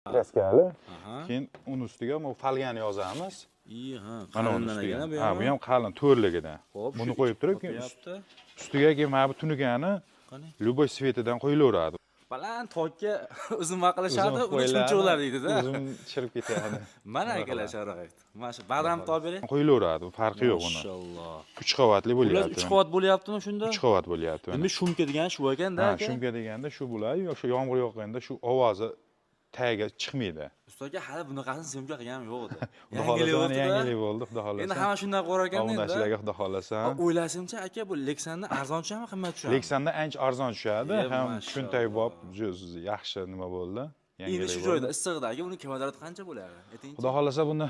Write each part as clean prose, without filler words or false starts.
kraskali. Keyin uni ustiga bu falgani yozamiz. Mana uni ustiga. Ha, bu ham qalin to'rligidan. Buni qo'yib turib, keyin ustiga keyin mana bu tunugani любой svetidan qo'yilaveradi. Baland tokka uzun vaqilashadi, uni shunchoqlar deydi-da. Uzun chirib ketadi. Mana akalar sharoit. Mana shu badam topib bering. Qo'yilaveradi, farqi yo'q uni. Mashalloh. 3 qavatli bo'lyapti. 3 qavat bo'lyaptimi shunda? 3 qavat bo'lyapti. Endi shumka degani shu ekanda Ha, aka. shumka deganda shu bo'ladi, yo'q, shu yomg'ir yoqqanda shu ovozi tagiga chiqmaydi. Ustoga hali bunaqasini syomka qilganim yo'q edi. Yangilik bo'ldi, xudo xolasa. Endi hamma shunday qo'rar ekan endi. Obunachilarga xudo xolasa. O'ylashimcha aka bu Lexandan arzon tushadimi, qimmat tushadimi? Lexandan ancha arzon tushadi, ham shunday bob yaxshi nima bo'ldi. Endi shu joyda issiqdagi uni kvadrati qancha bo'ladi? Ayting. Xudo xolasa buni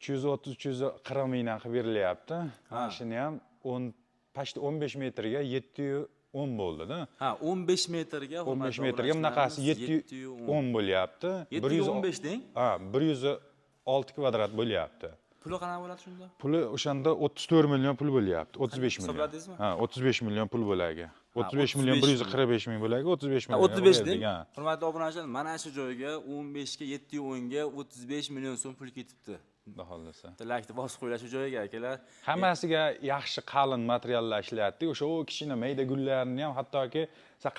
330-340 mingdan qilib berilyapti. Mana shuni ham 15 metrga 710 bo'ldi-da. Ha, 15 metrga 15 metrga bunaqasi 710 bo'lyapti. 715 deng? Ha, 106 kvadrat bo'lyapti. Puli qanaqa bo'ladi shunda? Puli o'shanda 34 million pul bo'lyapti, 35 million. Hisobladingizmi? Ha, 35 million pul bo'laga. 35 million 145 ming bo'laga 35 million. 35 deng. Hurmatli obunachilar, mana shu joyga 15 ga 710 ga 35 million so'm pul ketibdi. Xudo xolasa. Tilakni bosib qo'yinglar shu joyga akalar. Hammasiga yaxshi qalin materiallar ishlatdik. O'sha kichkina mayda gullarni ham hattoki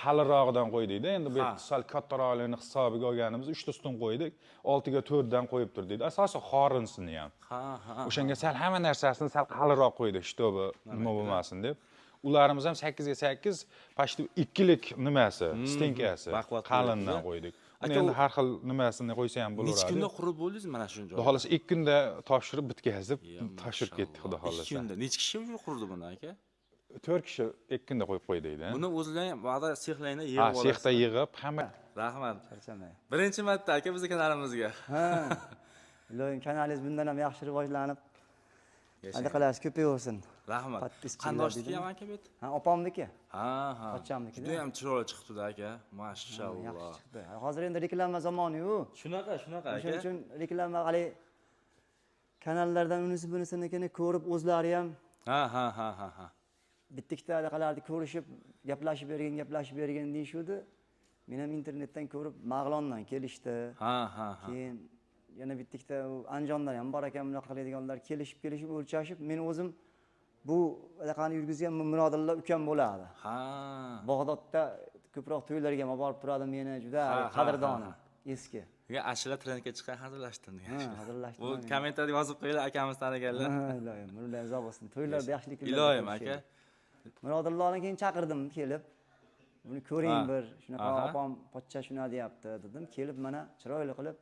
qalinrog'idan qo'ydik-da. Endi bu sal kattaroqligini hisobiga olganimiz 3 ta stun qo'ydik. 6 ga 4 dan qo'yib turdik. Asosan xorinsini ham. O'shanga sal hamma narsasini sal qalinroq qo'ydik, shtobi nima bo'lmasin deb. Ularimiz ham 8 ga 8 почти 2 lik nimasi, stenkasi qalindan qo'ydik. Endi har xil nimasini qo'ysa ham bo'laveradi. Necha kunda qurib bo'ldingiz mana shu joyda? Xudo xolasa 2 kunda topshirib bitkazib, tashib ketdik, xudo xolasa. 2 kunda. Necha kishi qurdi buni aka? 4 kishi 2 kunda qo'yib qo'ydikda. Buni o'zinglar ham va'da sexlarni yig'ib olasiz. Ha, sexda yig'ib, hamma. Rahmat. Birinchi marta aka bizning kanalimizga. Ha. Iloyim kanalingiz bundan ham yaxshi rivojlanib, adaqalasi ko'payaversin. Rahmat. Qandoshniki ham aka bet? Ha, opamniki. Ha. Pochchamniki. Juda ham chiroyli chiqdi aka. Mashalloh. Yaxshi chiqdi. Hozir endi reklama zamoni-ku. Shunaqa aka. Shuning uchun reklama hali kanallardan unisi bunisiniki ko'rib o'zlari ham Ha. bitta-ikkita adaqalarni ko'rishib, gaplashib bergan deyishuvdi. Men ham internetdan ko'rib, Mag'londan kelishdi. Ha. Keyin yana bitta-ikkita Andijondan ham bor ekan bunaqa qiladiganlar kelishib o'lchashib, men o'zim bu adaqani yurgizgan Murodilla ukam bo'ladi. Ha. Bag'dodda ko'proq to'ylarga ham borib turadi, meni juda qadrdonim, eski. Ya ashula trendga chiqqan hazillashdim degan. Ha, hazillashdim. Bu kommentariyada yozib qo'yinglar, akamiz taniganlar. Ha, iloyim, mulla uzoq bo'lsin. To'ylarda yaxshiliklar. Iloyim aka. Murodillani keyin chaqirdim kelib. Buni ko'ring bir, shunaqa opam pochcha shuna deyapti dedim. Kelib mana chiroyli qilib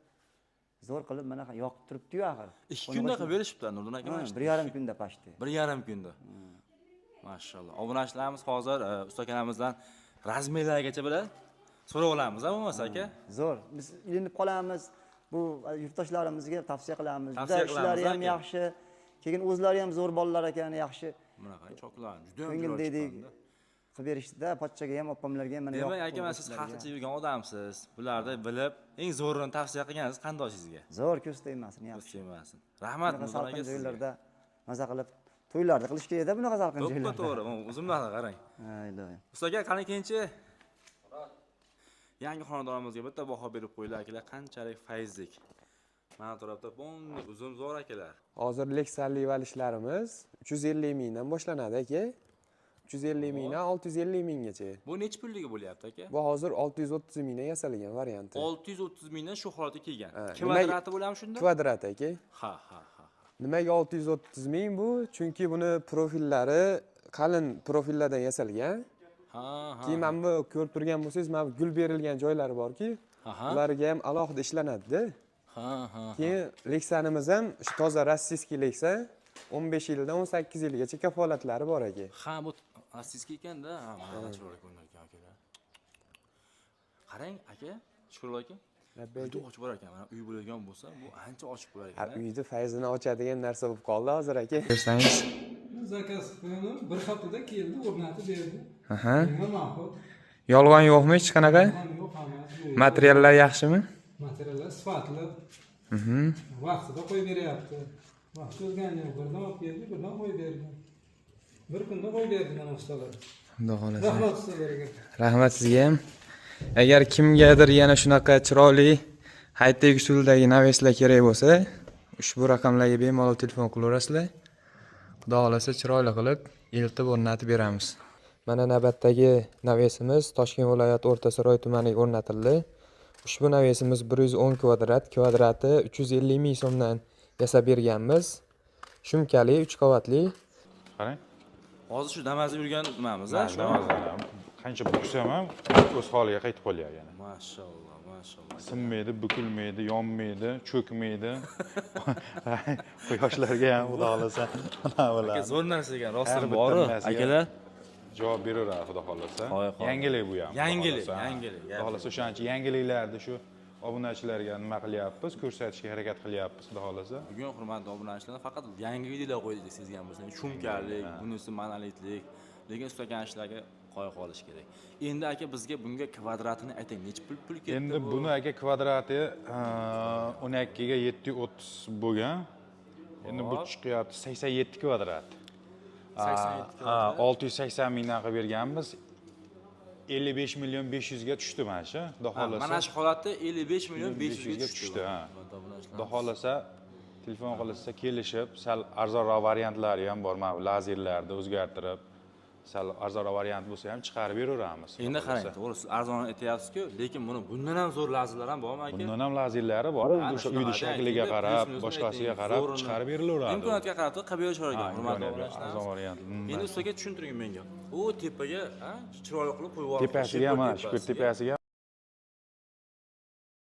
zo'r qilib mana yoqib turibdi-yu axir. 2 kunda qilib berishibdi Nurdin aka mana. 1,5 kunda pashti. 1,5 kunda. Mashalloh. Obunachilarimiz hozir usta akamizdan razmerlargacha biladi. So'rab olamiz, bo'lmasa aka? Zo'r. Biz ilinib qolamiz. Bu yurtdoshlarimizga tavsiya qilamiz. Juda ishlari ham yaxshi. Keyin o'zlari ham zo'r bolalar ekan, yaxshi. Bunaqa choklar, juda ham ko'ngildek qilib berishdi-da, pochchaga ham, opamlarga ham mana yo'q. Demak, aka, siz xalqcha yurgan odamsiz. Bularni bilib, eng zo'rini tavsiya qilganingiz qandoshingizga? Zo'r ko'z tegmasin, yaxshi. Ko'z tegmasin. Rahmat, Nurdin aka joylarda maza qilib to'ylarda qilish kerak-da bunaqa salqin joylarda. To'g'ri, uzumlarni qarang. Ha, iloyim. Usta aka, qani keyinchi? Yangi xonadonimizga bitta baho berib qo'yinglar akalar, qanchalik fayzlik. Mana tarafda uzum zo'r akalar. Hozir Lexanli valishlarimiz 350 mingdan boshlanadi aka. 350 mingdan 650 minggacha. Bu necha pulligi bo'lyapti aka? Bu hozir 630 mingdan yasalgan varianti. 630 mingdan shu holatga kelgan. Kvadrati bo'ladimi shunda? Kvadrat aka. Ha. Nimaga 630 ming bu? Chunki buni profillari qalin profillardan yasalgan. Keyin mana bu ko'rib turgan bo'lsangiz, mana gul berilgan joylari borki, ularga ham alohida ishlanadi-da. Keyin Lexanimiz ham shu toza rossiyskiy Lexan 15 yildan 18 yilgacha kafolatlari bor aka. Ha, bu rossiyskiy ekanda, mana chiroyli ko'ringan akalar. Qarang aka, chiroyli aka. Juda ochib bor ekan. Mana uy bo'ladigan bo'lsa, bu ancha ochib bo'lar ekan. Uyni fayzini ochadigan narsa bo'lib qoldi hozir aka. Bersangiz. Zakaz qildim, bir haftada keldi, o'rnatib berdi. Ma'qul. Yolg'on yo'qmi hech qanaqa? Yo'q, Materiallar yaxshimi? materiallar sifatli. Vaqtida qo'yib beryapti. Vaqt o'zgani yo'q, birdan olib keldi, birdan qo'yib berdi. Bir kunda qo'yib berdi mana ustalar. Xudo xolasa. Rahmat ustalarga. Rahmat sizga ham. Agar kimgadir yana shunaqa chiroyli high-tech usuldagi naveslar kerak bo'lsa, ushbu raqamlarga bemalol telefon qilaverasizlar. Xudo xolasa chiroyli qilib eltib o'rnatib beramiz. Mana navbatdagi navesimiz Toshkent viloyati O'rtasaroy tumaniga o'rnatildi. Ushbu navesimiz 110 kvadrat, kvadrati 350 ming so'mdan yasab berganmiz. Shumkali 3 qavatli. Qarang. Hozir shu damazib yurgan nimamiz-a? Shu. Qancha buksam ham o'z holiga qaytib qolyapti yana. Mashalloh, mashalloh. Sinmaydi, bukilmaydi, yonmaydi, cho'kmaydi. Quyoshlarga ham xudo xolasa mana bular. Zo'r narsa ekan, rostdan Har bitta bor. narsaga Akalar, javob beraveradi xudo xolasa. Qo'y, qo'y. Yangilik bu ham. Yangilik, xudo xolasa. yangilik, Xudo xolasa o'shancha yangiliklarni shu obunachilarga nima qilyapmiz, ko'rsatishga harakat qilyapmiz xudo xolasa. bugun hurmatli obunachilar faqat yangi videolar qo'ydik sezgan bo'lsangiz, shumkalik, bunisi monolitlik, lekin ustakan ishlarga qo'ya qolish kerak. Endi aka bizga bunga kvadratini ayting, necha pul ketdi? Endi buni aka kvadrati 12 ga 730 bo'lgan. Endi bu chiqyapti 87 kvadrat. 87 kvadrat. 680 mingdan qilib berganmiz. 55 million 500 ga tushdi mana shu. Xudo xolasa. Mana shu holatda 55 million 500 ga tushdi. Ha. Obunachilar. Xudo xolasa telefon qilsa kelishib, sal arzonroq variantlari ham bor, mana bu lazerlarni o'zgartirib, sal arzonroq variant bo'lsa ham chiqarib beraveramiz. Endi qarang, to'g'ri siz arzon aytyapsiz-ku, lekin buni bundan ham zo'r lazerlar ham bormi aka? Bundan ham lazerlari bor. Endi o'sha uyni shakliga qarab, boshqasiga qarab chiqarib berilaveradi. Imkoniyatga qarab qilib berishlari Ha, kerak, hurmatli imkoniyat, obunachilar. arzon variant. Endi ustoga tushuntiring menga. U tepaga, chiroyli qilib qo'yib yuboribdi. Tepasiga ham, shu tepasiga